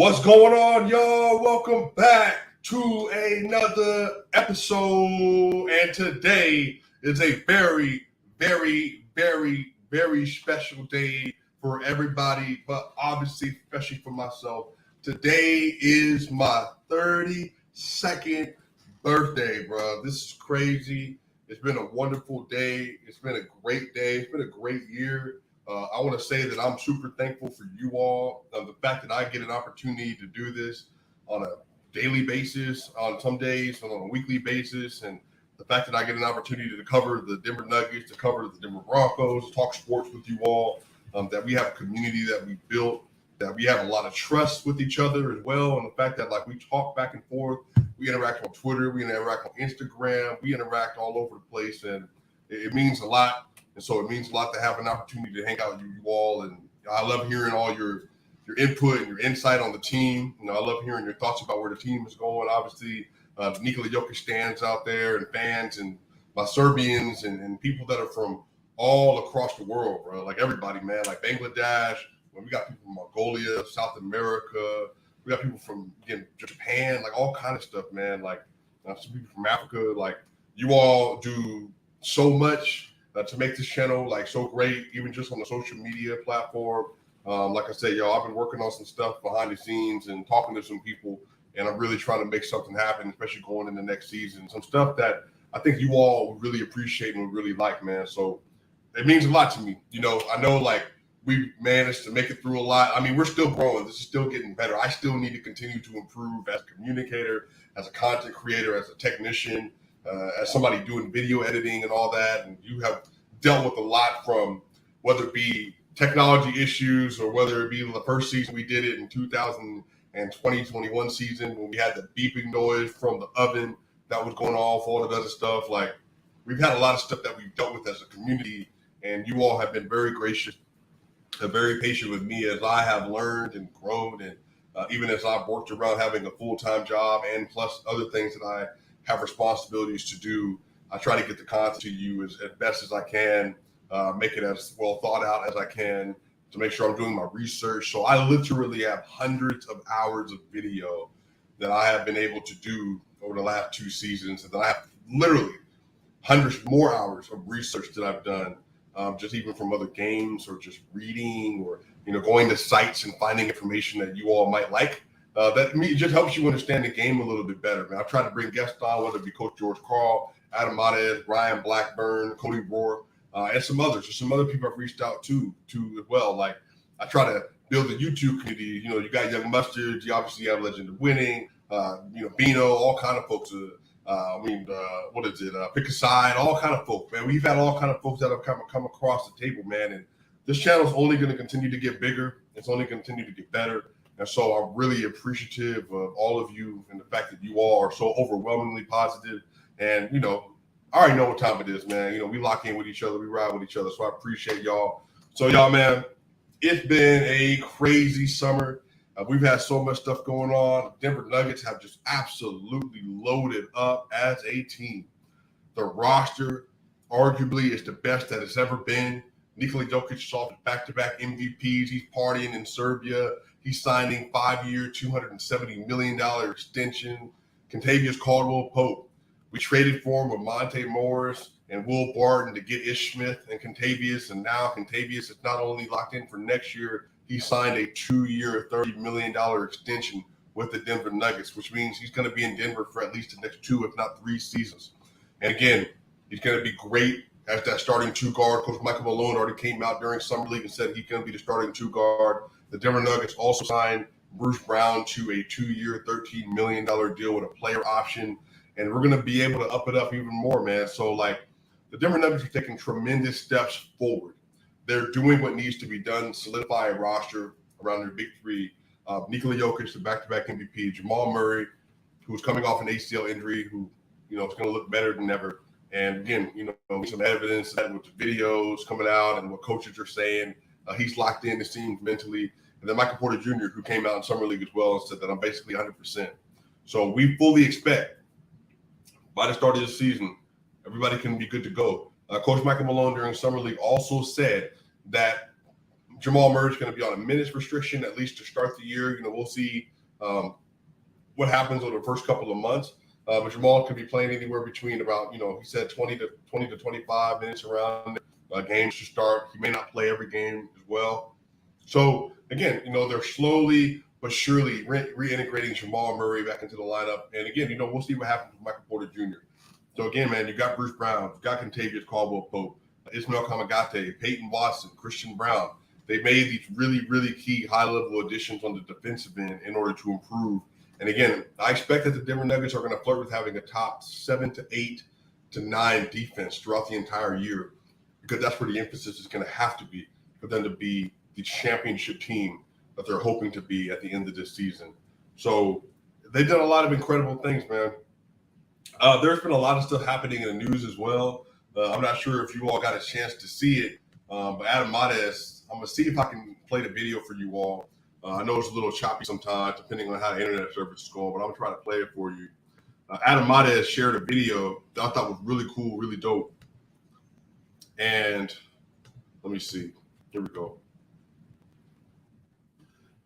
What's going on, y'all? Welcome back to another episode. And today is a very, very, very, very special day for everybody, but obviously, especially for myself. Today is my 32nd birthday, bro. This is crazy. It's been a wonderful day. It's been a great day. It's been a great year. I want to say that I'm super thankful for you all. The fact that I get an opportunity to do this on a daily basis, on some days, on a weekly basis, and the fact that I get an opportunity to cover the Denver Nuggets, to cover the Denver Broncos, talk sports with you all, that we have a community that we built, that we have a lot of trust with each other as well, and the fact that like we talk back and forth, we interact on Twitter, we interact on Instagram, we interact all over the place, and it means a lot. And so it means a lot to have an opportunity to hang out with you all. And I love hearing all your input and your insight on the team. I love hearing your thoughts about where the team is going. Obviously, Nikola Jokic stands out there and fans and my Serbians and people that are from all across the world, bro. Like everybody, man. Like Bangladesh. We got people from Mongolia, South America. We got people from Japan, like all kind of stuff, man. Like some people from Africa. Like you all do so much to make this channel like so great, even just on the social media platform. Like I said, y'all, I've been working on some stuff behind the scenes and talking to some people, and I'm really trying to make something happen, especially going in the next season. Some stuff that I think you all would really appreciate and would really like, man. So it means a lot to me. I know like we managed to make it through a lot. I mean, we're still growing. This is still getting better. I still need to continue to improve as a communicator, as a content creator, as a technician, as somebody doing video editing and all that. And you have dealt with a lot, from whether it be technology issues or whether it be the first season we did it in 2020-21 season when we had the beeping noise from the oven that was going off, all that other stuff. Like we've had a lot of stuff that we've dealt with as a community, and you all have been very gracious and very patient with me as I have learned and grown, and even as I've worked around having a full-time job and plus other things that I have responsibilities to do. I try to get the content to you as best as I can, make it as well thought out as I can to make sure I'm doing my research. So I literally have hundreds of hours of video that I have been able to do over the last 2 seasons. And then I have literally hundreds more hours of research that I've done, just even from other games or just reading or, going to sites and finding information that you all might like. That just helps you understand the game a little bit better, man. I've tried to bring guests on, whether it be Coach George Carl, Adam Mares, Brian Blackburn, Cody Rourke, and some others. There's some other people I've reached out to as well. Like I try to build a YouTube community. You got Young Mustard. You obviously have Legend of Winning. Bino, all kind of folks. What is it? Pick a Side, all kind of folks, man. We've had all kind of folks that have come across the table, man. And this channel is only going to continue to get bigger. It's only going to continue to get better. And so I'm really appreciative of all of you and the fact that you all are so overwhelmingly positive. And, I already know what time it is, man. We lock in with each other. We ride with each other. So I appreciate y'all. So, y'all, man, it's been a crazy summer. We've had so much stuff going on. The Denver Nuggets have just absolutely loaded up as a team. The roster arguably is the best that it's ever been. Nikola Jokic is off back-to-back MVPs. He's partying in Serbia. He's signing 5-year, $270 million extension. Kentavious Caldwell-Pope. We traded for him with Monte Morris and Will Barton to get Ish Smith and Kentavious. And now Kentavious is not only locked in for next year, he signed a 2-year, $30 million extension with the Denver Nuggets, which means he's going to be in Denver for at least the next 2, if not 3 seasons. And again, he's going to be great as that starting 2 guard. Coach Michael Malone already came out during Summer League and said he's going to be the starting 2 guard. The Denver Nuggets also signed Bruce Brown to a 2-year, $13 million deal with a player option. And we're going to be able to up it up even more, man. So, the Denver Nuggets are taking tremendous steps forward. They're doing what needs to be done, solidify a roster around their big 3. Nikola Jokic, the back-to-back MVP. Jamal Murray, who's coming off an ACL injury, who, is going to look better than ever. And, again, some evidence that with the videos coming out and what coaches are saying, he's locked in, it seems, mentally. And then Michael Porter Jr., who came out in Summer League as well and said that I'm basically 100%. So we fully expect by the start of the season, everybody can be good to go. Coach Michael Malone during Summer League also said that Jamal Murray's going to be on a minutes restriction, at least to start the year. We'll see what happens over the first couple of months. But Jamal could be playing anywhere between about, he said 20 to 25 minutes around games to start. He may not play every game as well. So, again, they're slowly but surely reintegrating Jamal Murray back into the lineup. And, again, we'll see what happens with Michael Porter Jr. So, again, man, you got Bruce Brown, you got Kentavious Caldwell-Pope, Ismail Kamagate, Peyton Watson, Christian Brown. They made these really, really key high-level additions on the defensive end in order to improve. And again, I expect that the Denver Nuggets are going to flirt with having a top 7 to 8 to 9 defense throughout the entire year, because that's where the emphasis is going to have to be for them to be the championship team that they're hoping to be at the end of this season. So they've done a lot of incredible things, man. There's been a lot of stuff happening in the news as well. I'm not sure if you all got a chance to see it, but Adam Mares, I'm going to see if I can play the video for you all. I know it's a little choppy sometimes, depending on how the internet service is going, but I'm going to try to play it for you. Adam Mares shared a video that I thought was really cool, really dope. And let me see. Here we go.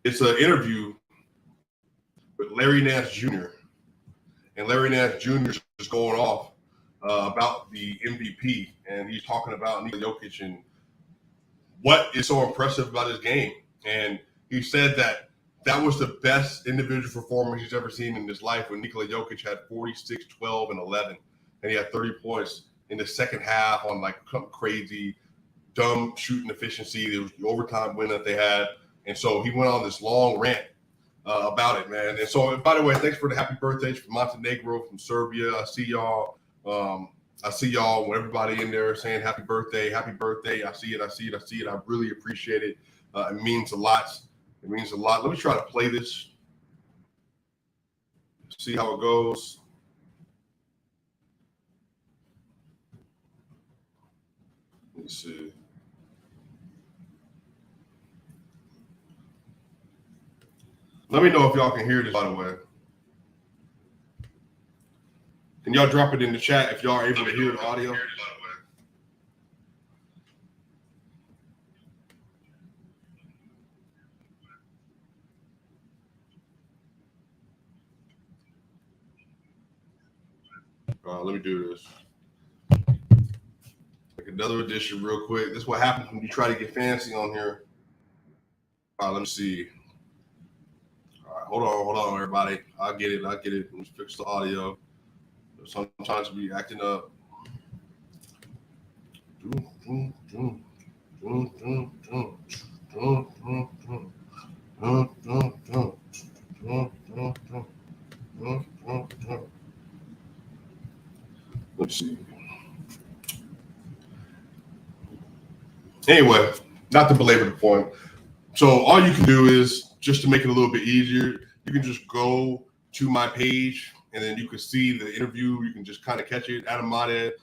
It's an interview with Larry Nance Jr. And Larry Nance Jr. is going off about the MVP. And he's talking about Nikola Jokic and what is so impressive about his game. And he said that was the best individual performance he's ever seen in his life when Nikola Jokic had 46, 12, and 11. And he had 30 points in the second half on like crazy, dumb shooting efficiency. There was the overtime win that they had. And so he went on this long rant about it, man. And so, by the way, thanks for the happy birthdays from Montenegro, from Serbia. I see y'all. Everybody in there saying happy birthday, happy birthday. I see it. I really appreciate it. It means a lot. It means a lot. Let me try to play this. See how it goes. Let me see. Let me know if y'all can hear this, by the way. Can y'all drop it in the chat if y'all are able to hear the audio? Let me do this. Make another edition real quick. This is what happens when you try to get fancy on here. All right, let me see. All right, hold on, everybody. I get it. Let me fix the audio. Sometimes we acting up. Let's see. Anyway, not to belabor the point. So all you can do is, just to make it a little bit easier, you can just go to my page and then you can see the interview. You can just kind of catch it. Adam Mares,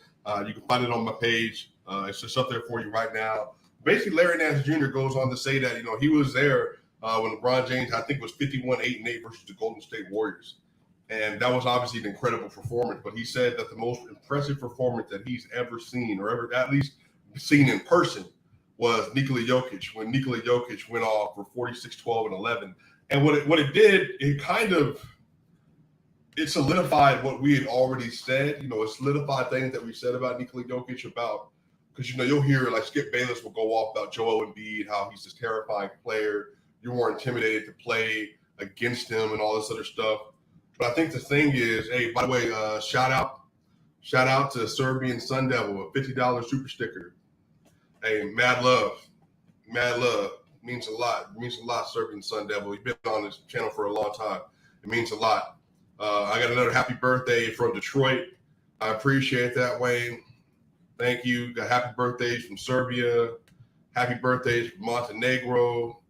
you can find it on my page. It's just up there for you right now. Basically, Larry Nance Jr. goes on to say that, he was there when LeBron James, I think, was 51-8-8 versus the Golden State Warriors. And that was obviously an incredible performance. But he said that the most impressive performance that he's ever seen, or ever at least seen in person, was Nikola Jokic, when Nikola Jokic went off for 46, 12, and 11. And what it did, it solidified what we had already said. It solidified things that we said about Nikola Jokic because, you'll hear like Skip Bayless will go off about Joel Embiid, how he's this terrifying player. You're more intimidated to play against him and all this other stuff. But I think the thing is, hey, by the way, shout out to Serbian Sun Devil, a $50 super sticker. Hey, mad love. Means a lot. It means a lot, Serbian Sun Devil. You've been on this channel for a long time. It means a lot. I got another happy birthday from Detroit. I appreciate that, Wayne. Thank you. Got happy birthdays from Serbia. Happy birthdays from Montenegro.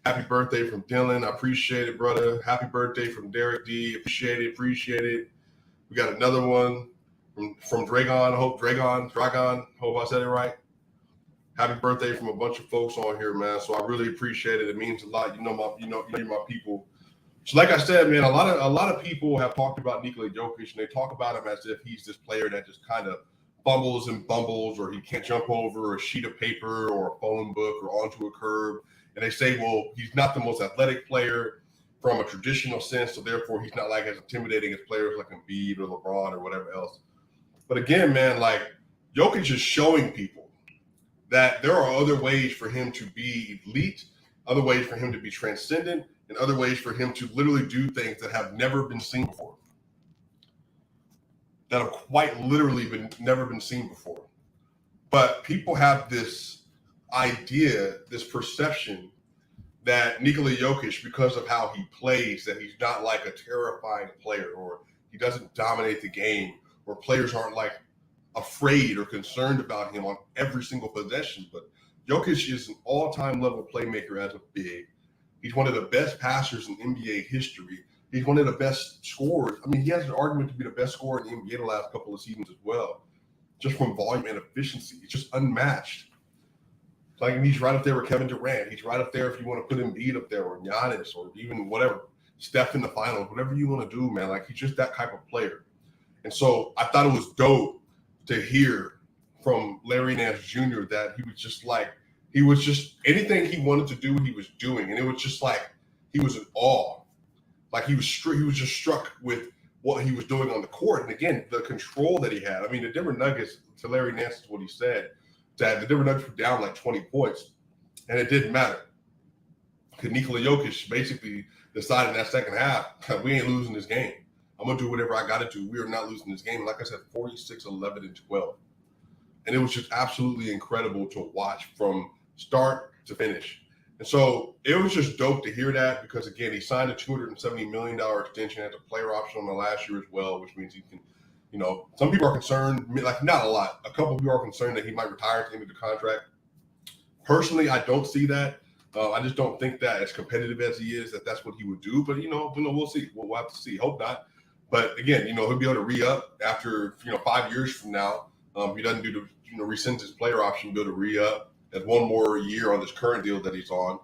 Happy birthday from Dylan. I appreciate it, brother. Happy birthday from Derek D. Appreciate it. We got another one from Dragon. Hope I said it right. Happy birthday from a bunch of folks on here, man. So I really appreciate it. It means a lot. You're my people. So like I said, man, a lot of people have talked about Nikola Jokic, and they talk about him as if he's this player that just kind of fumbles and bumbles, or he can't jump over a sheet of paper or a phone book or onto a curb. And they say, well, he's not the most athletic player from a traditional sense, so therefore he's not like as intimidating as players like Embiid or LeBron or whatever else. But again, man, like Jokic is showing people that there are other ways for him to be elite, other ways for him to be transcendent, and other ways for him to literally do things that have never been seen before. That have quite literally never been seen before. But people have this idea, this perception that Nikola Jokic, because of how he plays, that he's not like a terrifying player, or he doesn't dominate the game, or players aren't like afraid or concerned about him on every single possession. But Jokic is an all-time level playmaker as a big. He's one of the best passers in NBA history. He's one of the best scorers. I mean, he has an argument to be the best scorer in the NBA the last couple of seasons as well, just from volume and efficiency. He's just unmatched. Like, he's right up there with Kevin Durant. He's right up there if you want to put Embiid up there, or Giannis, or even whatever, Steph in the finals, whatever you want to do, man. Like, he's just that type of player. And so I thought it was dope to hear from Larry Nance Jr. that he was just anything he wanted to do, he was doing. And it was just like he was in awe. Like he was just struck with what he was doing on the court. And again, the control that he had. I mean, the Denver Nuggets, to Larry Nance is what he said, that the Denver Nuggets were down like 20 points, and it didn't matter. Because Nikola Jokic basically decided in that second half, we ain't losing this game. I'm going to do whatever I got to do. We are not losing this game. And like I said, 46, 11, and 12. And it was just absolutely incredible to watch from start to finish. And so it was just dope to hear that, because, again, he signed a $270 million extension as a player option on the last year as well, which means he can, some people are concerned, like not a lot. A couple of people are concerned that he might retire at the end of the contract. Personally, I don't see that. I just don't think that, as competitive as he is, that's what he would do. But, we'll see. We'll have to see. Hope not. But, again, he'll be able to re-up after, 5 years from now. If he doesn't do the, rescind his player option, he'll be able to re-up. Has one more year on this current deal that he's on,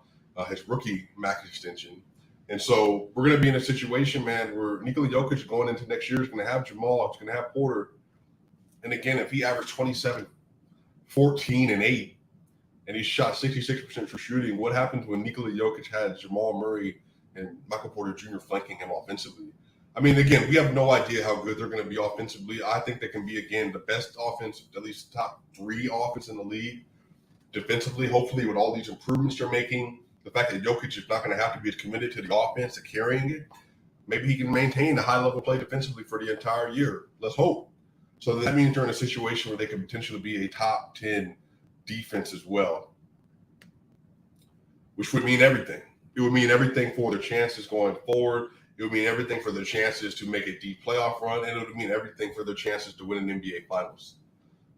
his rookie max extension. And so we're going to be in a situation, man, where Nikola Jokic going into next year is going to have Jamal, he's going to have Porter. And again, if he averaged 27, 14, and 8, and he shot 66% for shooting, what happens when Nikola Jokic had Jamal Murray and Michael Porter Jr. flanking him offensively? I mean, again, we have no idea how good they're going to be offensively. I think they can be, again, the best offense, at least top 3 offense in the league. Defensively, hopefully, with all these improvements they're making, the fact that Jokic is not going to have to be as committed to the offense, to carrying it, maybe he can maintain a high-level play defensively for the entire year. Let's hope. So that means they're in a situation where they could potentially be a top 10 defense as well, which would mean everything. It would mean everything for their chances going forward. It would mean everything for their chances to make a deep playoff run, and it would mean everything for their chances to win an NBA Finals.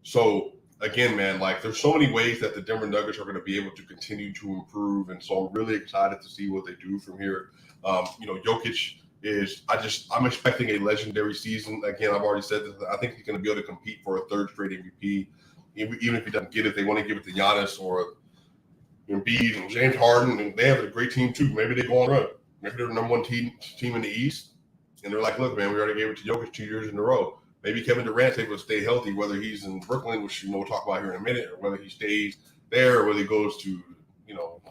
So, again, man, like, there's so many ways that the Denver Nuggets are going to be able to continue to improve, and so I'm really excited to see what they do from here. Jokic is, I'm expecting a legendary season. Again, I've already said this. I think he's going to be able to compete for a third straight MVP. Even if he doesn't get it, they want to give it to Giannis or Embiid and James Harden, and they have a great team too. Maybe they go on a run. Maybe they're the number 1 team in the East, and they're like, look, man, we already gave it to Jokic 2 years in a row. Maybe Kevin Durant's able to stay healthy, whether he's in Brooklyn, which we'll talk about here in a minute, or whether he stays there, or whether he goes to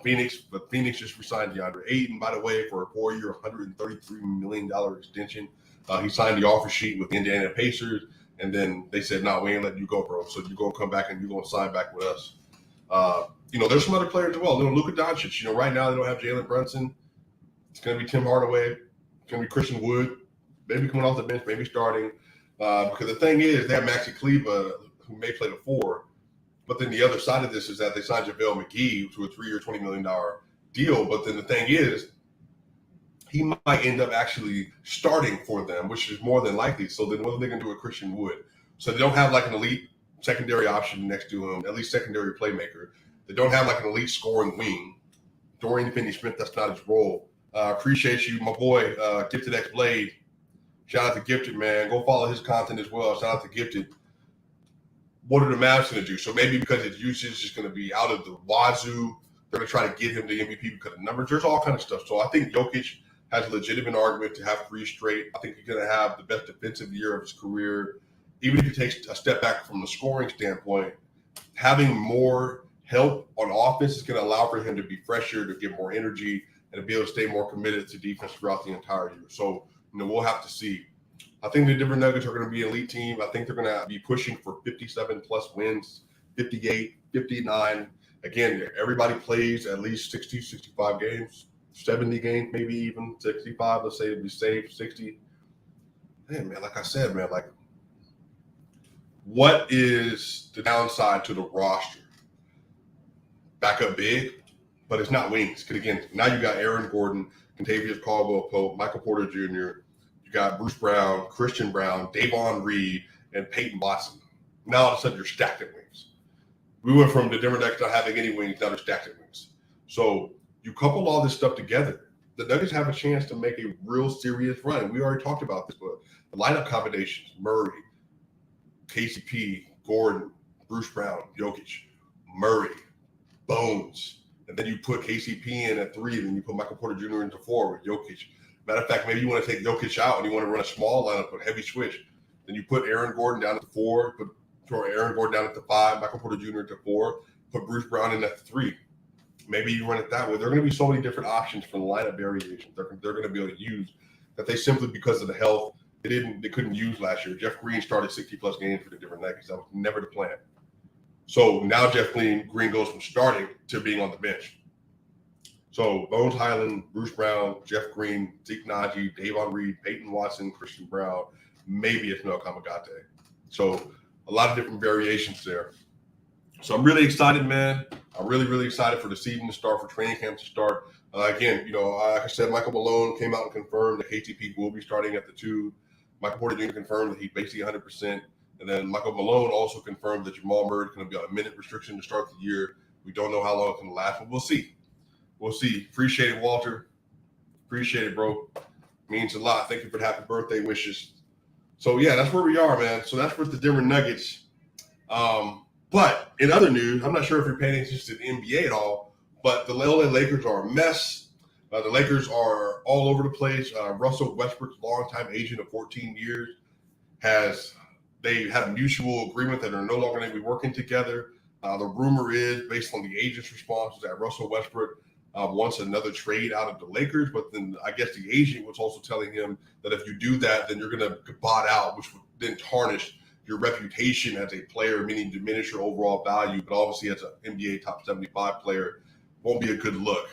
Phoenix. But Phoenix just re-signed DeAndre Ayton, by the way, for a 4-year, $133 million extension. He signed the offer sheet with the Indiana Pacers, and then they said, no, we ain't letting you go, bro. So you're going to come back and you're going to sign back with us. There's some other players as well. Luka Doncic, right now they don't have Jalen Brunson. It's going to be Tim Hardaway. It's going to be Christian Wood. Maybe coming off the bench, maybe starting. Because the thing is, they have Maxi Kleber, who may play the 4. But then the other side of this is that they signed JaVale McGee to a 3-year, $20 million deal. But then the thing is, he might end up actually starting for them, which is more than likely. So then what are they going to do with Christian Wood? So they don't have like an elite secondary option next to him, at least secondary playmaker. They don't have like an elite scoring wing. Dorian Finney-Smith, that's not his role. Appreciate you, my boy, Gifted X Blade. Shout out to Gifted, man. Go follow his content as well. Shout out to Gifted. What are the Mavs going to do? So maybe because his usage is going to be out of the wazoo, they're going to try to get him the MVP because of numbers. There's all kind of stuff. So I think Jokic has a legitimate argument to have 3 straight. I think he's going to have the best defensive year of his career. Even if he takes a step back from the scoring standpoint, having more help on offense. It's going to allow for him to be fresher, to get more energy, and to be able to stay more committed to defense throughout the entire year. So, we'll have to see. I think the Denver Nuggets are going to be an elite team. I think they're going to be pushing for 57-plus wins, 58, 59. Again, everybody plays at least 60, 65 games, 70 games, maybe even 65. Let's say to be safe, 60. Hey, man, like I said, man, like, what is the downside to the roster? Back up big, but it's not wings. Because, again, now you got Aaron Gordon, Kentavious Caldwell-Pope, Michael Porter Jr., you got Bruce Brown, Christian Brown, Davon Reed, and Peyton Watson. Now, all of a sudden, you're stacked at wings. We went from the Denver Nuggets not having any wings, now they're stacked at wings. So you couple all this stuff together, the Nuggets have a chance to make a real serious run. We already talked about this, but the lineup combinations, Murray, KCP, Gordon, Bruce Brown, Jokic, Murray, Bones, and then you put KCP in at 3, and then you put Michael Porter Jr. into 4 with Jokic. Matter of fact, maybe you want to take Jokic out and you want to run a small lineup with heavy switch. Then you put Aaron Gordon down at the 4, throw Aaron Gordon down at the 5, Michael Porter Jr. at 4, put Bruce Brown in at 3. Maybe you run it that way. There are going to be so many different options for the lineup variations they're going to be able to use that they simply, because of the health, they couldn't use last year. Jeff Green started 60-plus games for the Denver Nuggets. That was never the plan. So now Jeff Green goes from starting to being on the bench. So Bones Highland, Bruce Brown, Jeff Green, Zeke Naji, Davon Reed, Peyton Watson, Christian Brown, maybe it's Mel Kamagate. So a lot of different variations there. So I'm really excited, man. I'm really, really excited for the season to start, for training camp to start. Again, like I said, Michael Malone came out and confirmed that KTP will be starting at the 2. Michael Porter Jr. confirmed that he's basically 100%. And then Michael Malone also confirmed that Jamal Murray is going to be on a minute restriction to start the year. We don't know how long it's going to last, but we'll see. We'll see. Appreciate it, Walter. Appreciate it, bro. Means a lot. Thank you for the happy birthday wishes. So, yeah, that's where we are, man. So that's with the Denver Nuggets. But in other news, I'm not sure if you're paying attention to the NBA at all, but the LA Lakers are a mess. The Lakers are all over the place. Russell Westbrook's longtime agent of 14 years they had a mutual agreement that they're no longer going to be working together. The rumor is, based on the agent's response, that Russell Westbrook wants another trade out of the Lakers, but then I guess the agent was also telling him that if you do that, then you're going to get bought out, which would then tarnish your reputation as a player, meaning diminish your overall value. But obviously, as an NBA top 75 player, won't be a good look.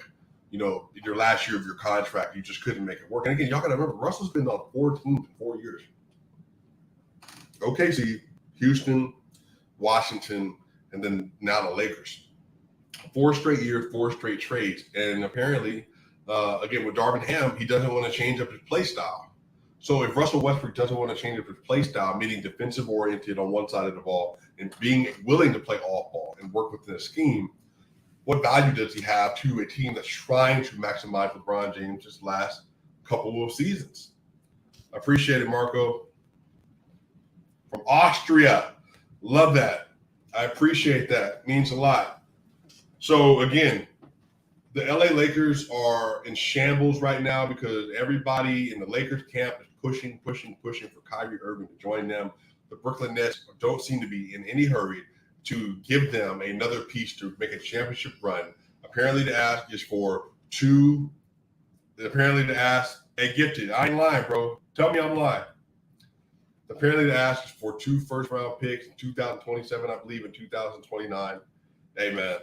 In your last year of your contract, you just couldn't make it work. And again, y'all got to remember, Russell's been on 4 teams in 4 years. OKC, Houston, Washington, and then now the Lakers. 4 straight years, 4 straight trades. And apparently, again, with Darvin Ham, he doesn't want to change up his play style. So if Russell Westbrook doesn't want to change up his play style, meaning defensive-oriented on one side of the ball and being willing to play off-ball and work within a scheme, what value does he have to a team that's trying to maximize LeBron James' last couple of seasons? I appreciate it, Marco. From Austria. Love that. I appreciate that. Means a lot. So, again, the LA Lakers are in shambles right now because everybody in the Lakers camp is pushing for Kyrie Irving to join them. The Brooklyn Nets don't seem to be in any hurry to give them another piece to make a championship run. Apparently the ask is for 2. Apparently the ask, hey, Gifted, I ain't lying, bro. Tell me I'm lying. Apparently the ask is for 2 first-round picks in 2027, I believe, in 2029. Hey, man,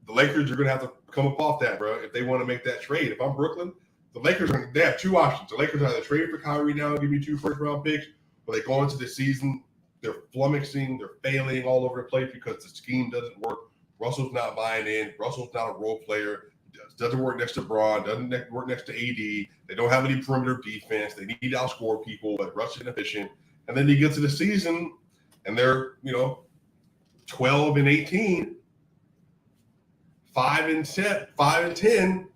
the Lakers are going to have to come up off that, bro, if they want to make that trade. If I'm Brooklyn, the Lakers they have 2 options. The Lakers either trade for Kyrie now and give me 2 first-round picks, or they go into the season, they're flummoxing, they're failing all over the place because the scheme doesn't work. Russell's not buying in. Russell's not a role player. Doesn't work next to Braun, doesn't work next to AD. They don't have any perimeter defense. They need to outscore people, but Russ is inefficient. And then you get to the season, and they're, 12 and 18, 5 and 10,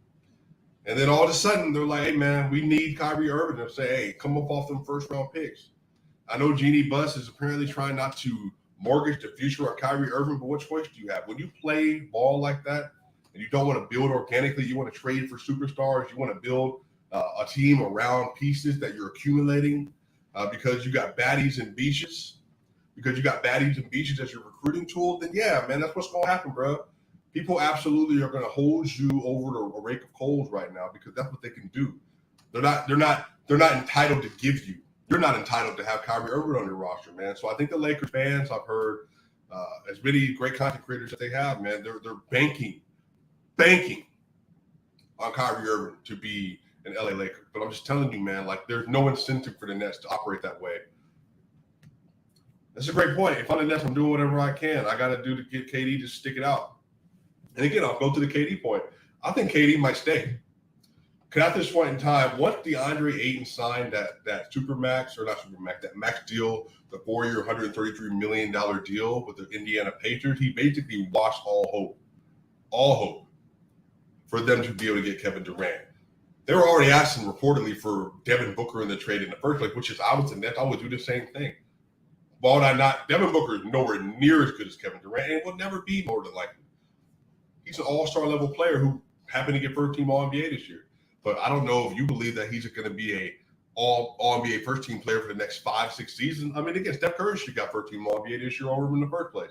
and then all of a sudden they're like, hey, man, we need Kyrie Irving. They'll say, hey, come up off them first-round picks. I know Jeannie Buss is apparently trying not to mortgage the future of Kyrie Irving, but what choice do you have? When you play ball like that and you don't want to build organically, you want to trade for superstars, you want to build a team around pieces that you're accumulating because you got baddies and beaches, as your recruiting tool, then yeah, man, that's what's going to happen, bro. People absolutely are going to hose you over a rake of coals right now because that's what they can do. They're not entitled to give you. You're not entitled to have Kyrie Irving on your roster, man. So I think the Lakers fans, I've heard as many great content creators that they have, man, they're banking on Kyrie Irving to be an LA Laker. But I'm just telling you, man, like there's no incentive for the Nets to operate that way. That's a great point. If I'm the Nets, I'm doing whatever I can. I got to do to get KD to stick it out. And again, I'll go to the KD point. I think KD might stay. Because at this point in time, once DeAndre Ayton signed that that max deal, the 4-year, $133 million deal with the Indiana Pacers, he basically washed all hope for them to be able to get Kevin Durant. They were already asking reportedly for Devin Booker in the trade in the first place, which is I was the Nets. I would do the same thing. Why would I not? Devin Booker is nowhere near as good as Kevin Durant, and will never be more than likely. He's an all-star level player who happened to get first-team All-NBA this year. But I don't know if you believe that he's going to be a All-NBA first-team player for the next 5-6 seasons. I mean, again, Steph Curry should got first-team All-NBA this year over him in the first place.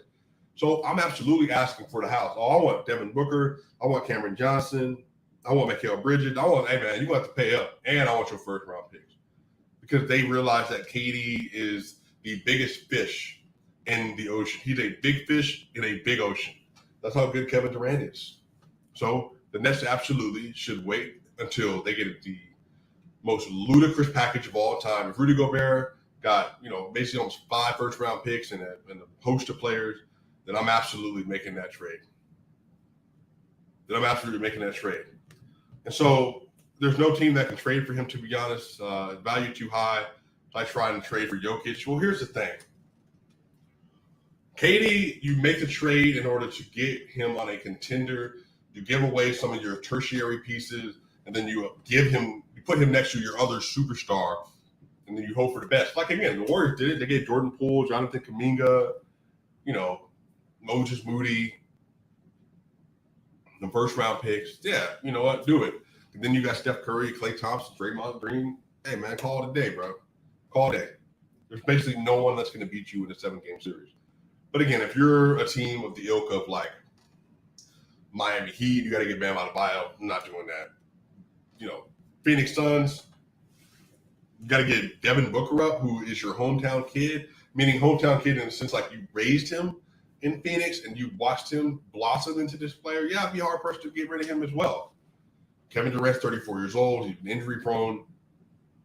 So I'm absolutely asking for the house. Oh, I want Devin Booker. I want Cameron Johnson. I want Mikal Bridges. Hey, man, you're going to have to pay up. And I want your first-round picks. Because they realize that KD is the biggest fish in the ocean. He's a big fish in a big ocean. That's how good Kevin Durant is. So the Nets absolutely should wait until they get the most ludicrous package of all time. If Rudy Gobert got, basically almost 5 first-round picks and a host of players, then I'm absolutely making that trade. And so there's no team that can trade for him, to be honest. Value too high. I trying to trade for Jokic. Well, here's the thing. KD, you make the trade in order to get him on a contender. You give away some of your tertiary pieces, and then you put him next to your other superstar, and then you hope for the best. Like, again, the Warriors did it. They gave Jordan Poole, Jonathan Kuminga, Moses Moody, the first-round picks. Yeah, you know what? Do it. And then you got Steph Curry, Klay Thompson, Draymond Green. Hey, man, call it a day, bro. Call it a day. There's basically no one that's going to beat you in a 7-game series. But again, if you're a team of the ilk of like Miami Heat, you got to get Bam Adebayo. I'm not doing that. Phoenix Suns, you got to get Devin Booker up, who is your hometown kid, meaning hometown kid in the sense like you raised him in Phoenix and you watched him blossom into this player. Yeah, it'd be hard pressed to get rid of him as well. Kevin Durant's 34 years old. He's injury prone.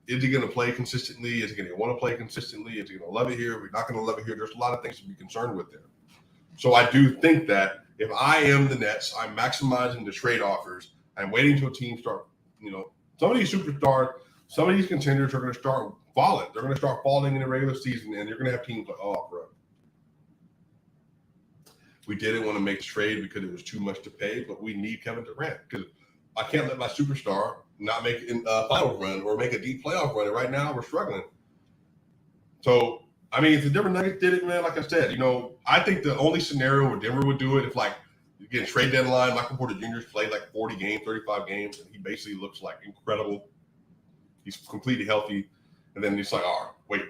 Is he going to play consistently? Is he going to want to play consistently? Is he going to love it here? We're not going to love it here. There's a lot of things to be concerned with there. So I do think that if I am the Nets, I'm maximizing the trade offers. I'm waiting until teams start, some of these superstars, some of these contenders are going to start falling. They're going to start falling in the regular season, and you're going to have teams like, oh, bro. We didn't want to make the trade because it was too much to pay, but we need Kevin Durant because I can't let my superstar not make a final run or make a deep playoff run. And right now, we're struggling. So, I mean, if the Denver Nuggets did it, man, like I said, I think the only scenario where Denver would do it if, like, again, trade deadline, Michael Porter Jr.'s played like 40 games, 35 games, and he basically looks like incredible. He's completely healthy. And then it's like, oh, wait,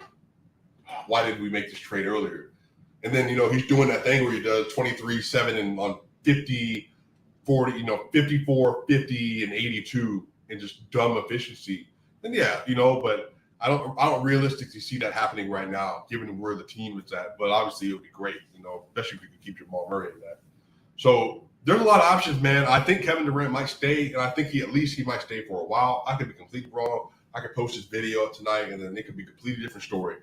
why didn't we make this trade earlier? And then, he's doing that thing where he does 23-7 and on 50, 40, 54, 50, and 82 and just dumb efficiency. And yeah, but I don't realistically see that happening right now, given where the team is at. But obviously it would be great, especially if we could keep Jamal Murray in that. So there's a lot of options, man. I think Kevin Durant might stay, and I think he might stay for a while. I could be completely wrong. I could post this video up tonight, and then it could be a completely different story.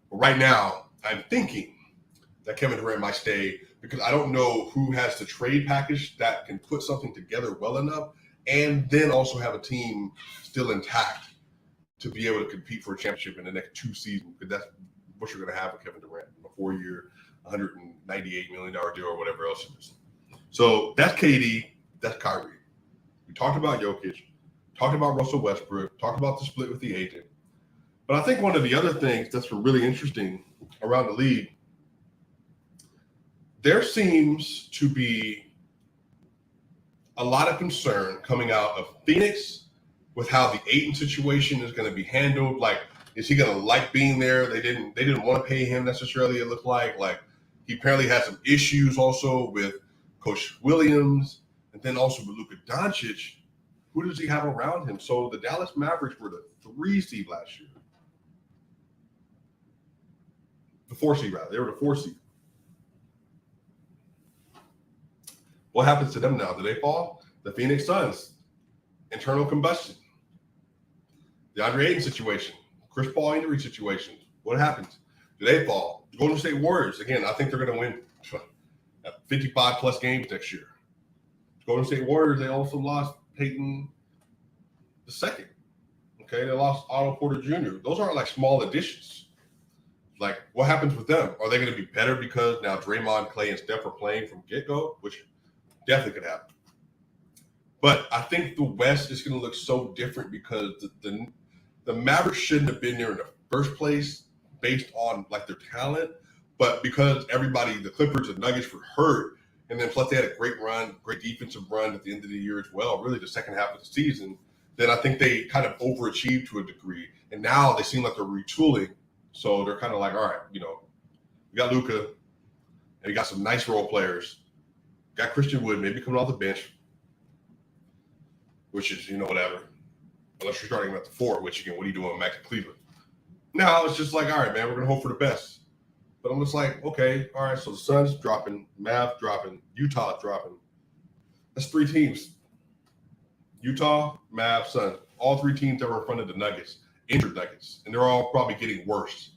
But right now, I'm thinking that Kevin Durant might stay because I don't know who has the trade package that can put something together well enough and then also have a team still intact to be able to compete for a championship in the next 2 seasons, because that's what you're going to have with Kevin Durant, a 4-year, $198 million deal or whatever else it is. So that's KD, that's Kyrie. We talked about Jokic, talked about Russell Westbrook, talked about the split with the agent. But I think one of the other things that's really interesting around the league, there seems to be a lot of concern coming out of Phoenix with how the Ayton situation is going to be handled. Like, is he going to like being there? They didn't want to pay him necessarily. It looked like He apparently had some issues also with Coach Williams, and then also with Luka Doncic. Who does he have around him? So the Dallas Mavericks were the 3 seed last year. The 4 seed, rather. They were the 4 seed. What happens to them now? Do they fall? The Phoenix Suns, internal combustion. The Andre Ayton situation, Chris Paul injury situation. What happens? Do they fall? Golden State Warriors, again, I think they're going to win 55-plus games next year. Golden State Warriors, they also lost Peyton II. Okay, they lost Otto Porter Jr. Those aren't like small additions. Like, what happens with them? Are they going to be better because now Draymond, Clay, and Steph are playing from get-go? Which definitely could happen. But I think the West is going to look so different because the Mavericks shouldn't have been there in the first place based on like their talent, but because the Clippers and Nuggets were hurt, and then plus they had a great run, great defensive run at the end of the year as well, really the second half of the season, then I think they kind of overachieved to a degree. And now they seem like they're retooling. So they're kind of like, all right, we got Luka, and we got some nice role players. Got Christian Wood maybe coming off the bench, which is, whatever. Unless you're starting him at the 4, which, again, what are you doing back to Cleveland? Now it's just like, all right, man, we're going to hope for the best. But I'm just like, okay, all right, so the Suns dropping, Mavs dropping, Utah dropping. That's 3 teams. Utah, Mavs, Suns. All 3 teams that were in front of the Nuggets, injured Nuggets. And they're all probably getting worse.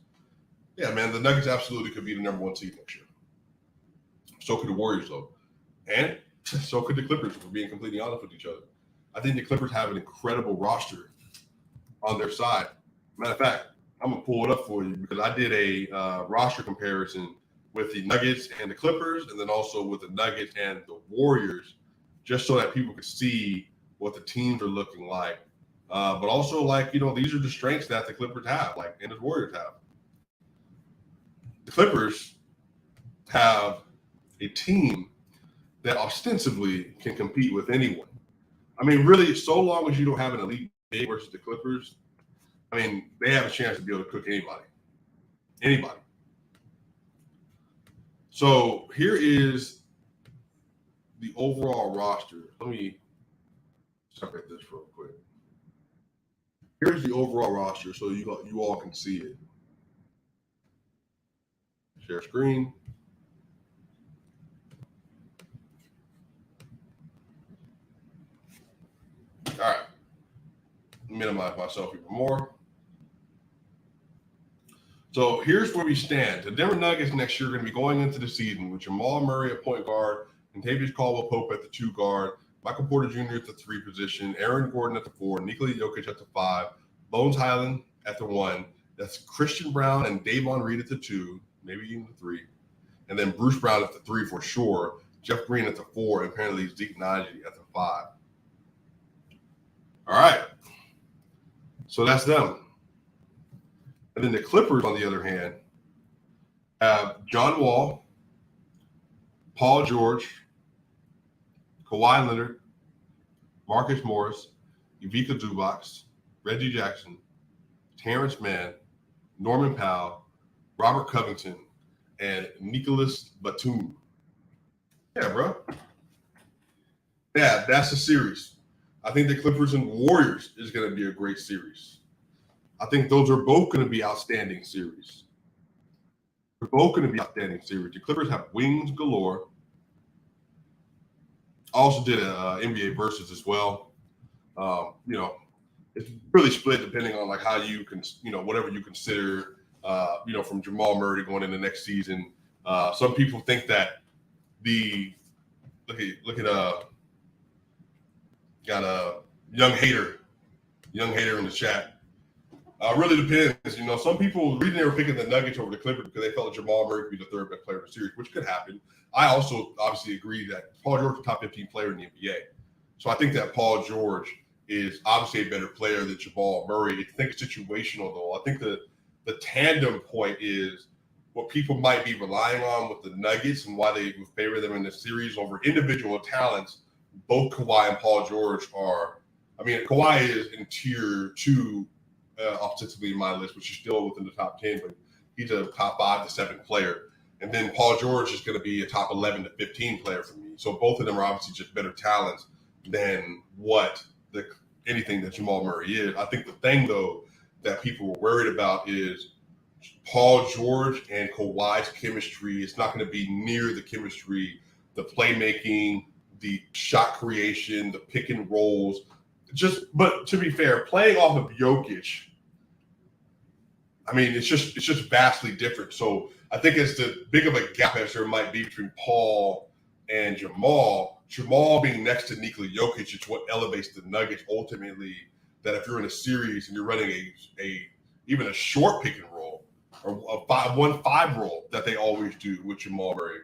Yeah, man, the Nuggets absolutely could be the number 1 seed next year. So could the Warriors, though. And so could the Clippers, if we're being completely honest with each other. I think the Clippers have an incredible roster on their side. Matter of fact, I'm going to pull it up for you because I did a roster comparison with the Nuggets and the Clippers, and then also with the Nuggets and the Warriors, just so that people could see what the teams are looking like. But also, these are the strengths that the Clippers have, and the Warriors have. The Clippers have a team that ostensibly can compete with anyone. I mean, really, so long as you don't have an elite big versus the Clippers, I mean, they have a chance to be able to cook anybody. Anybody. So here is the overall roster. Let me separate this real quick. Here's the overall roster so you all can see it. Share screen. All right. Minimize myself even more. So here's where we stand. The Denver Nuggets next year are going to be going into the season with Jamal Murray at point guard, and Contavious Caldwell-Pope at the 2 guard, Michael Porter Jr. at the 3 position, Aaron Gordon at the 4, Nikola Jokic at the 5, Bones Highland at the 1. That's Christian Brown and Davon Reed at the 2, maybe even the 3. And then Bruce Brown at the 3 for sure, Jeff Green at the 4, and apparently Zeke Naji at the 5. All right. So that's them. And then the Clippers, on the other hand, have John Wall, Paul George, Kawhi Leonard, Marcus Morris, Ivica Zubac, Reggie Jackson, Terrence Mann, Norman Powell, Robert Covington, and Nicholas Batum. Yeah, bro. Yeah, that's a series. I think the Clippers and Warriors is going to be a great series. I think those are both going to be outstanding series. They're both going to be outstanding series. The Clippers have wings galore. I also did a NBA Versus as well. It's really split depending on how you can, whatever you consider, from Jamal Murray going into next season. Some people think that got a young hater in the chat. Really depends. Some people, the reason they were picking the Nuggets over the Clippers because they felt that Jamal Murray could be the 3rd best player in the series, which could happen. I also obviously agree that Paul George is a top 15 player in the NBA. So I think that Paul George is obviously a better player than Jamal Murray. I think it's situational, though. I think the tandem point is what people might be relying on with the Nuggets and why they would favor them in the series over individual talents. Both Kawhi and Paul George are – Kawhi is in tier 2 ostensibly in my list, which is still within the top 10, but he's a top 5 to 7 player. And then Paul George is going to be a top 11 to 15 player for me. So both of them are obviously just better talents than what anything that Jamal Murray is. I think the thing, though, that people were worried about is Paul George and Kawhi's chemistry. It's not going to be near the chemistry, the playmaking, the shot creation, the pick and rolls. But to be fair, playing off of Jokic, I mean, it's just vastly different. So I think it's the big of a gap as there might be between Paul and Jamal being next to Nikola Jokic is what elevates the Nuggets ultimately. That if you're in a series and you're running even a short pick and roll or a 1-5 roll that they always do with Jamal Murray,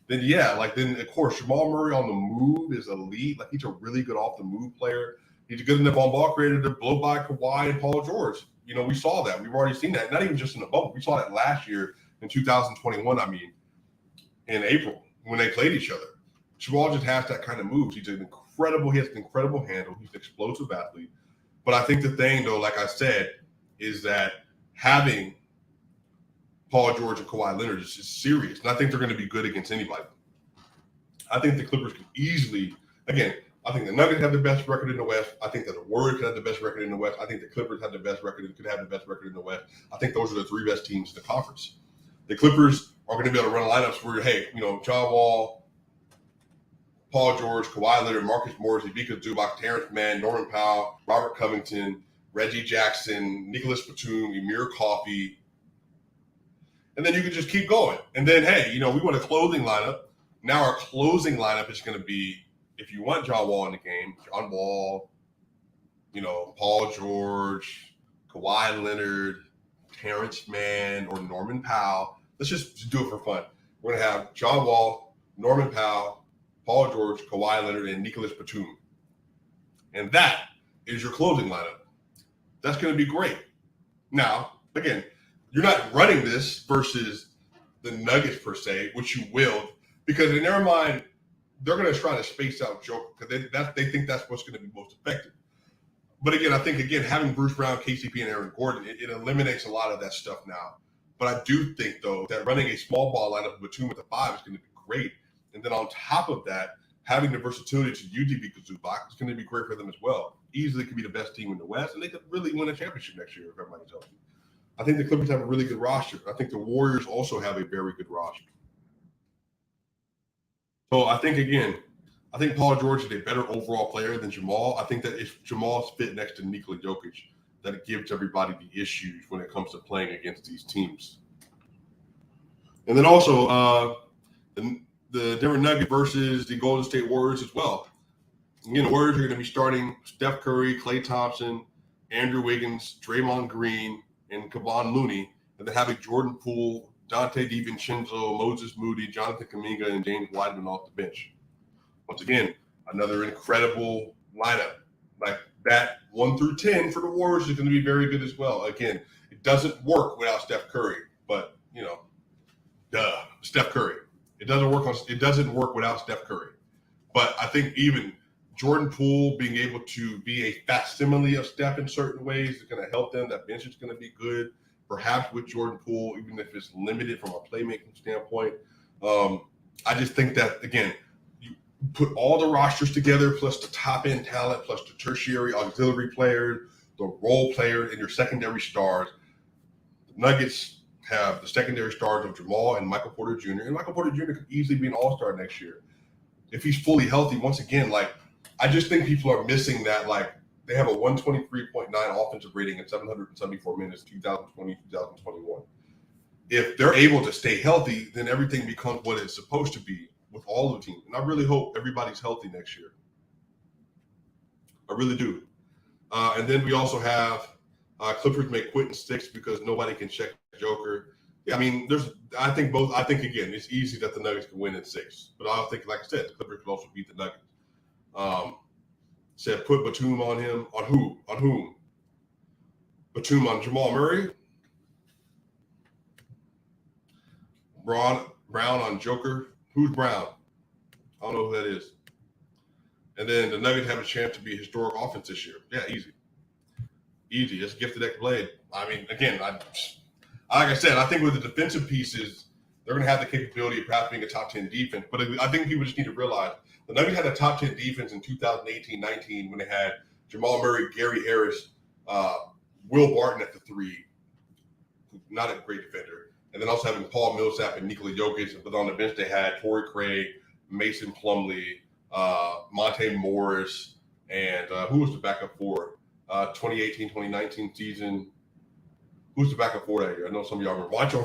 then of course Jamal Murray on the move is elite. Like, he's a really good off the move player. He's a good enough on ball creator to blow by Kawhi and Paul George. We saw that. We've already seen that. Not even just in the bubble. We saw that last year in 2021. In April when they played each other. Jamal just has that kind of moves. He has an incredible handle. He's an explosive athlete. But I think the thing, though, like I said, is that having Paul George and Kawhi Leonard is just serious. And I think they're going to be good against anybody. I think the Clippers can easily, again, I think the Nuggets have the best record in the West. I think that the Warriors have the best record in the West. I think the Clippers have the best record and could have the best record in the West. I think those are the three best teams in the conference. The Clippers are going to be able to run lineups where, hey, John Wall, Paul George, Kawhi Leonard, Marcus Morris, Ivica Zubac, Terrence Mann, Norman Powell, Robert Covington, Reggie Jackson, Nicholas Batum, Emir Coffey. And then you can just keep going. And then, hey, we want a closing lineup. Now our closing lineup is going to be, if you want John Wall in the game, John Wall, Paul George, Kawhi Leonard, Terrence Mann, or Norman Powell. Let's just do it for fun. We're going to have John Wall, Norman Powell, Paul George, Kawhi Leonard, and Nicholas Batum. And that is your closing lineup. That's going to be great. Now, again, you're not running this versus the Nuggets per se, which you will, because in their mind, they're going to try to space out Joker because they think that's what's going to be most effective. But again, I think, having Bruce Brown, KCP, and Aaron Gordon, it eliminates a lot of that stuff now. But I do think, though, that running a small ball lineup with Batum at the 5 is going to be great. And then on top of that, having the versatility to use Ivica Zubac is going to be great for them as well. Easily could be the best team in the West, and they could really win a championship next year if everybody's healthy. I think the Clippers have a really good roster. I think the Warriors also have a very good roster. So I think Paul George is a better overall player than Jamal. I think that if Jamal's fit next to Nikola Jokic, that it gives everybody the issues when it comes to playing against these teams. And then also the Denver Nuggets versus the Golden State Warriors as well. The Warriors are going to be starting Steph Curry, Klay Thompson, Andrew Wiggins, Draymond Green, and Kevon Looney, and then having Jordan Poole, Dante DiVincenzo, Moses Moody, Jonathan Kuminga, and James Wiseman off the bench. Once again, another incredible lineup. Like that 1 through 10 for the Warriors is going to be very good as well. Again, it doesn't work without Steph Curry, but Steph Curry. It doesn't work without Steph Curry. But I think even Jordan Poole being able to be a facsimile of Steph in certain ways is going to help them. That bench is going to be good. Perhaps with Jordan Poole, even if it's limited from a playmaking standpoint. I just think that, again, you put all the rosters together, plus the top-end talent, plus the tertiary auxiliary players, the role players, and your secondary stars. The Nuggets have the secondary stars of Jamal and Michael Porter Jr. And Michael Porter Jr. could easily be an all-star next year. If he's fully healthy, once again, I just think people are missing that, they have a 123.9 offensive rating in 774 minutes, 2020, 2021. If they're able to stay healthy, then everything becomes what it's supposed to be with all the teams. And I really hope everybody's healthy next year. I really do. And then we also have Clippers make Quentin 6 because nobody can check Joker. Yeah, I mean, I think again, it's easy that the Nuggets can win in 6. But I think, like I said, the Clippers can also beat the Nuggets. Said put Batum on him. On who? On whom? Batum on Jamal Murray. Brown on Joker. Who's Brown? I don't know who that is. And then the Nuggets have a chance to be a historic offense this year. Yeah, easy. Easy. It's a gift that can play. I mean, again, like I said, I think with the defensive pieces, They're going to have the capability of perhaps being a top 10 defense. But I think people just need to realize the Nuggets had a top 10 defense in 2018-19 when they had Jamal Murray, Gary Harris, Will Barton at the 3, not a great defender. And then also having Paul Millsap and Nikola Jokic. But on the bench, they had Torrey Craig, Mason Plumlee, Monte Morris, and who was the backup for 2018-2019 season? Who's the backup for that year? I know some of y'all remember. Juancho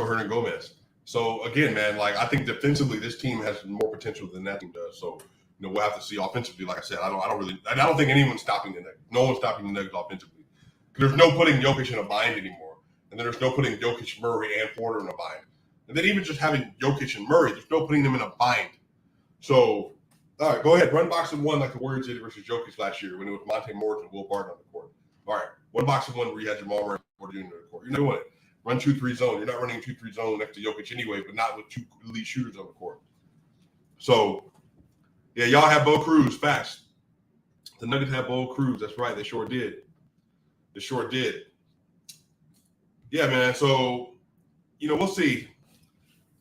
Hernan Gomez. So again, man, like I think defensively, this team has more potential than that team does. So we'll have to see offensively. Like I said, I don't think anyone's stopping the Nuggets. No one's stopping the Nuggets offensively. There's no putting Jokic in a bind anymore, and then there's no putting Jokic, Murray, and Porter in a bind. And then even just having Jokic and Murray, there's no putting them in a bind. So, all right, go ahead. Run box and one like the Warriors did versus Jokic last year when it was Monte Morris and Will Barton on the court. All right, one box and one where you had Jamal Murray and Porter Jr. on the court. You're not doing it. Run 2-3 zone. You're not running 2-3 zone next to Jokic anyway, but not with two elite shooters on the court. So, yeah, y'all have Bo Cruz. Facts. The Nuggets have Bo Cruz. That's right. They sure did. Yeah, man. So, we'll see.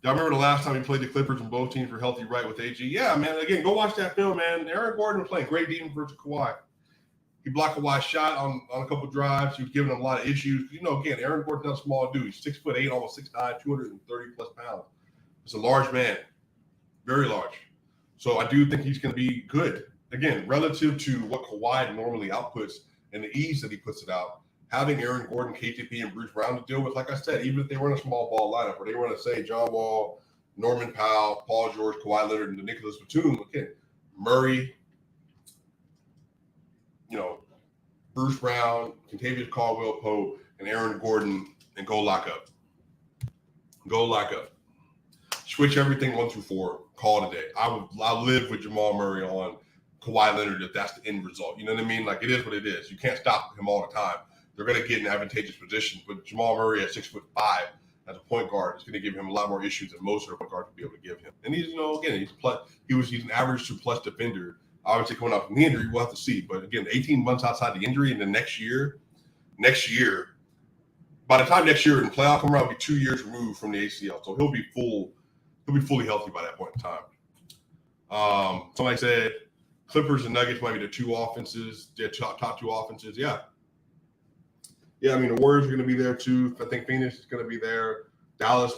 Y'all remember the last time we played the Clippers and both teams were healthy, right, with AG? Yeah, man. Again, go watch that film, man. Aaron Gordon was playing great defense versus Kawhi. He blocked Kawhi's shot on a couple drives. He was giving him a lot of issues. Again, Aaron Gordon's not a small dude. He's 6'8", almost 6'9", 230-plus pounds. It's a large man. Very large. So I do think he's going to be good. Again, relative to what Kawhi normally outputs and the ease that he puts it out, having Aaron Gordon, KTP, and Bruce Brown to deal with, like I said, even if they run a small ball lineup, or they run to say John Wall, Norman Powell, Paul George, Kawhi Leonard, and Nicholas Batum, again, Murray, Bruce Brown, Kentavious Caldwell-Pope, and Aaron Gordon, and go lock up. Switch everything 1 through 4. Call today. I'll live with Jamal Murray on Kawhi Leonard if that's the end result. You know what I mean? Like, it is what it is. You can't stop him all the time. They're going to get in advantageous positions. But Jamal Murray at 6'5" as a point guard is going to give him a lot more issues than most of the point guards will be able to give him. And he's, he's an average to plus defender. Obviously, coming off from the injury, we'll have to see. But again, 18 months outside the injury, and then next year, by the time next year in playoff come around, will be 2 years removed from the ACL. So he'll be fully healthy by that point in time. Somebody said Clippers and Nuggets might be the two offenses, their top two offenses. Yeah. Yeah, I mean, the Warriors are going to be there too. I think Phoenix is going to be there. Dallas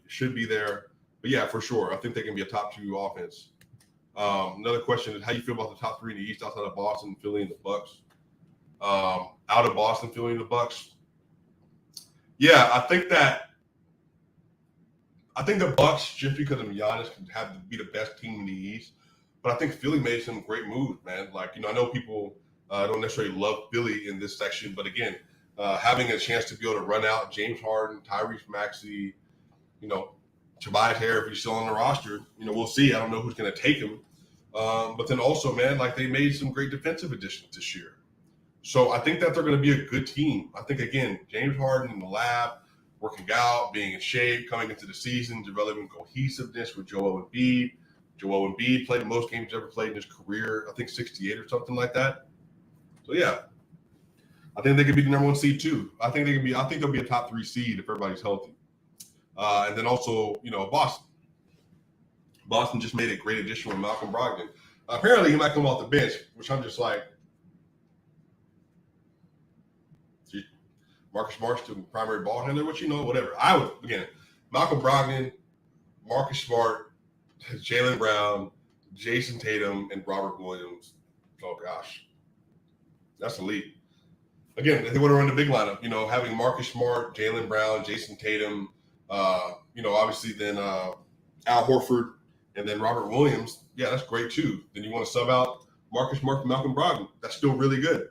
should be there. But yeah, for sure. I think they can be a top two offense. Another question is how you feel about the top three in the East outside of Boston, Philly, and the Bucks. Out of Boston, Philly, and the Bucks. Yeah, I think the Bucks, just because of Giannis, can have to be the best team in the East. But I think Philly made some great moves, man. Like, I know people don't necessarily love Philly in this section, but again, having a chance to be able to run out James Harden, Tyrese Maxey, Tobias Harris, if he's still on the roster, we'll see. I don't know who's going to take him. But then also, man, like they made some great defensive additions this year. So I think that they're going to be a good team. I think, again, James Harden in the lab, working out, being in shape, coming into the season, developing cohesiveness with Joel Embiid. Joel Embiid played the most games he's ever played in his career, I think 68 or something like that. So, yeah, I think they could be the number one seed too. I think they'll be a top 3 seed if everybody's healthy. And then also, Boston. Boston just made a great addition with Malcolm Brogdon. Apparently, he might come off the bench, which I'm just like, Marcus Smart, the primary ball handler, whatever. I would, again, Malcolm Brogdon, Marcus Smart, Jaylen Brown, Jason Tatum, and Robert Williams. Oh, gosh. That's elite. Again, if they want to run the big lineup, having Marcus Smart, Jaylen Brown, Jason Tatum, obviously then Al Horford, and then Robert Williams, yeah, that's great too. Then you want to sub out Marcus Smart and Malcolm Brogdon. That's still really good.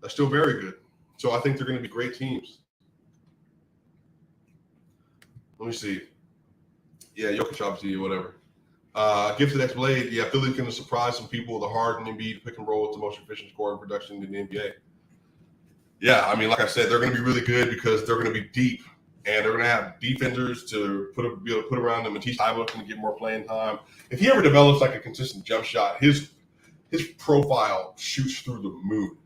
That's still very good. So I think they're going to be great teams. Let me see. Yeah, Jokic obviously, whatever. Gifted X Blade, yeah, Philly's going to surprise some people. The Harden Embiid pick and roll with the most efficient scoring production in the NBA. Yeah, I mean, like I said, they're going to be really good because they're going to be deep. And they're going to have defenders to be able to put around them. Matisse Thybulle can get more playing time. If he ever develops like a consistent jump shot, his profile shoots through the moon.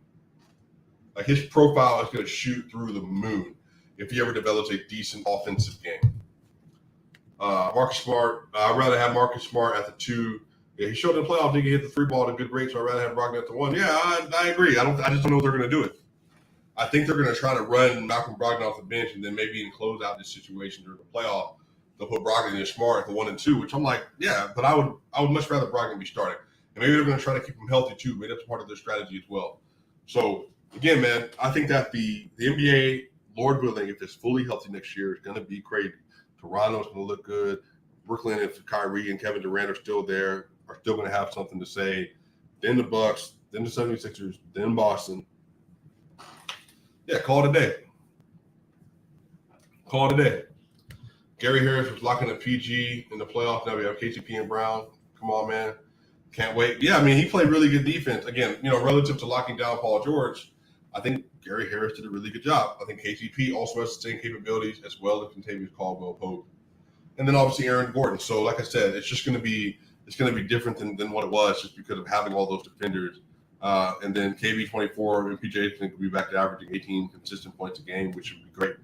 Like his profile is going to shoot through the moon. if he ever develops a decent offensive game. Marcus Smart, I'd rather have Marcus Smart at the 2. Yeah, he showed in the playoffs he can hit the 3 ball at a good rate, so I'd rather have Brogdon at the 1. Yeah, I agree. I just don't know if they're going to do it. I think they're going to try to run Malcolm Brogdon off the bench, and then maybe in close out this situation during the playoff, they'll put Brogdon and Smart at the 1 and 2, which I'm like, yeah, but I would much rather Brogdon be starting. And maybe they're going to try to keep him healthy too. Maybe that's part of their strategy as well. So again, man, I think that the NBA, Lord willing, if it's fully healthy next year, is going to be crazy. Toronto's going to look good. Brooklyn, if Kyrie and Kevin Durant are still there, are still going to have something to say. Then the Bucks, then the 76ers, then Boston. Yeah, call it a day. Call it a day. Gary Harris was locking a PG in the playoffs. Now we have KCP and Brown. Come on, man. Can't wait. Yeah, I mean, he played really good defense. Again, relative to locking down Paul George, I think Gary Harris did a really good job. I think KCP also has the same capabilities as well as Kentavious Caldwell-Pope. And then obviously Aaron Gordon. So like I said, it's just going to be different than what it was just because of having all those defenders. And then KB24 and PJ could be back to averaging 18 consistent points a game, which would be great.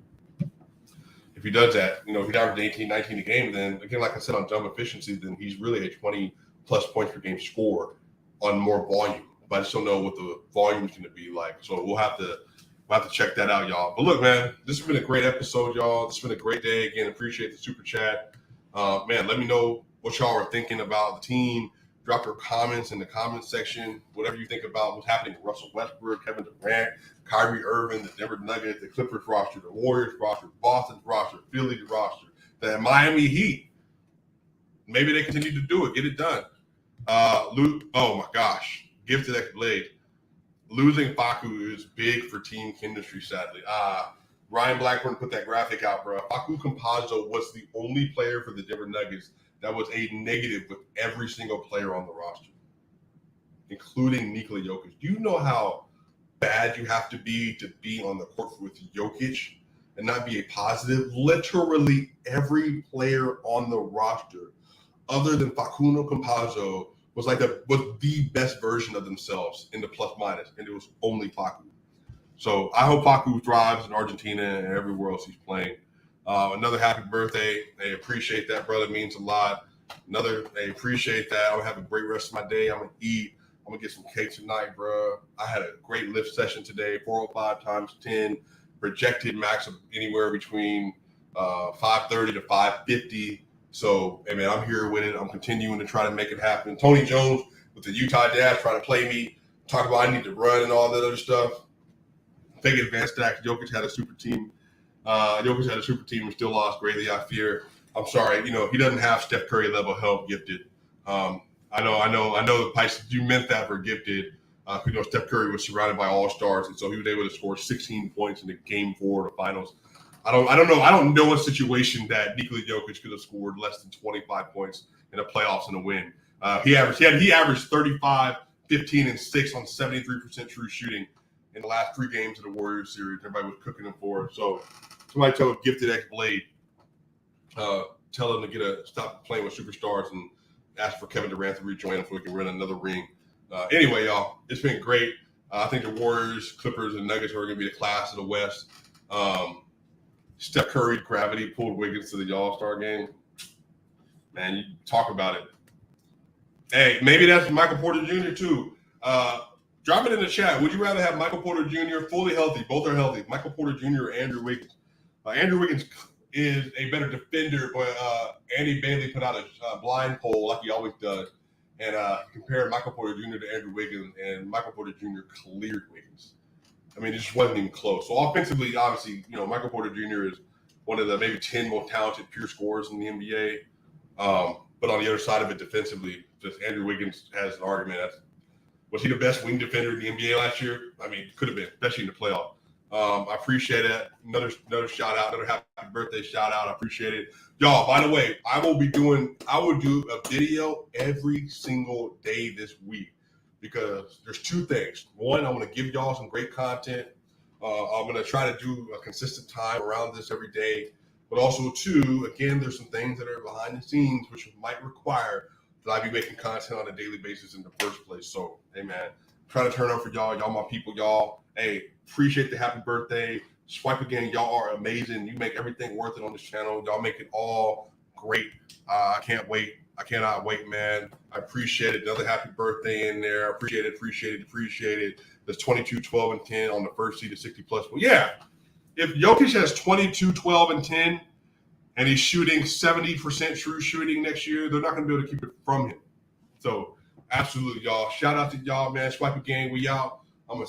If he does that, if he's averaging 18, 19 a game, then again, like I said, on jump efficiency, then he's really a 20-plus points per game scorer on more volume. But I just don't know what the volume is going to be like. So we'll have to check that out, y'all. But look, man, this has been a great episode, y'all. This has been a great day. Again, appreciate the super chat. Man, let me know what y'all are thinking about the team. Drop your comments in the comments section. Whatever you think about what's happening with Russell Westbrook, Kevin Durant, Kyrie Irving, the Denver Nuggets, the Clippers roster, the Warriors roster, Boston's roster, Philly's roster, the Miami Heat. Maybe they continue to do it. Get it done. Oh, my gosh. Gifted X Blade. Losing Facu is big for team chemistry, sadly. Ryan Blackburn put that graphic out, bro. Facu Campazzo was the only player for the Denver Nuggets that was a negative with every single player on the roster, including Nikola Jokic. Do you know how bad you have to be on the court with Jokic and not be a positive? Literally every player on the roster, other than Facundo Campazzo, was the best version of themselves in the plus minus, and it was only Facu. So I hope Facu thrives in Argentina and everywhere else he's playing. Another happy birthday. I appreciate that, brother. It means a lot. I appreciate that. I'm going to have a great rest of my day. I'm going to eat. I'm going to get some cake tonight, bro. I had a great lift session today, 405 times 10. Projected max of anywhere between 530 to 550. So, hey, man, I'm here with it. I'm continuing to try to make it happen. Tony Jones with the Utah Jazz trying to play me, talk about I need to run and all that other stuff. Fake advanced stacks. Jokic had a super team. And still lost greatly, I fear. I'm sorry. He doesn't have Steph Curry level help gifted. I know, Pikes, you meant that for gifted. Steph Curry was surrounded by all-stars, and so he was able to score 16 points in the game 4 of the finals. I don't know a situation that Nikola Jokic could have scored less than 25 points in the playoffs in a win. He averaged 35, 15, and 6 on 73% true shooting in the last 3 games of the Warriors series. Everybody was cooking him for it. So somebody tell Gifted X Blade, tell him to stop playing with superstars and ask for Kevin Durant to rejoin him so we can win another ring. Anyway, y'all, it's been great. I think the Warriors, Clippers, and Nuggets are going to be the class of the West. Steph Curry gravity pulled Wiggins to the All-Star game. Man, you talk about it. Hey, maybe that's Michael Porter Jr. too. Drop it in the chat. Would you rather have Michael Porter Jr. fully healthy? Both are healthy. Michael Porter Jr. or Andrew Wiggins? Andrew Wiggins is a better defender, but Andy Bailey put out a blind poll like he always does, and compared Michael Porter Jr. to Andrew Wiggins, and Michael Porter Jr. cleared Wiggins. I mean, it just wasn't even close. So offensively, obviously, Michael Porter Jr. is one of the maybe 10 most talented pure scorers in the NBA. But on the other side of it, defensively, just Andrew Wiggins has an argument. Was he the best wing defender in the NBA last year? I mean, could have been, especially in the playoff. I appreciate it. Another shout out, another happy birthday shout out. I appreciate it. Y'all, by the way, I will do a video every single day this week because there's 2 things. One, I want to give y'all some great content. I'm going to try to do a consistent time around this every day. But also, 2, again, there's some things that are behind the scenes which might require that I be making content on a daily basis in the first place. So, hey, man, trying to turn up for y'all. Y'all my people, y'all. Hey, appreciate the happy birthday. Swipe again. Y'all are amazing. You make everything worth it on this channel. Y'all make it all great. I can't wait. I cannot wait, man. I appreciate it. Another happy birthday in there. Appreciate it. There's 22, 12, and 10 on the first seed of 60 plus. Well, yeah. If Jokic has 22, 12, and 10, and he's shooting 70% true shooting next year, they're not going to be able to keep it from him. So, absolutely, y'all. Shout out to y'all, man. Swipe again. We out.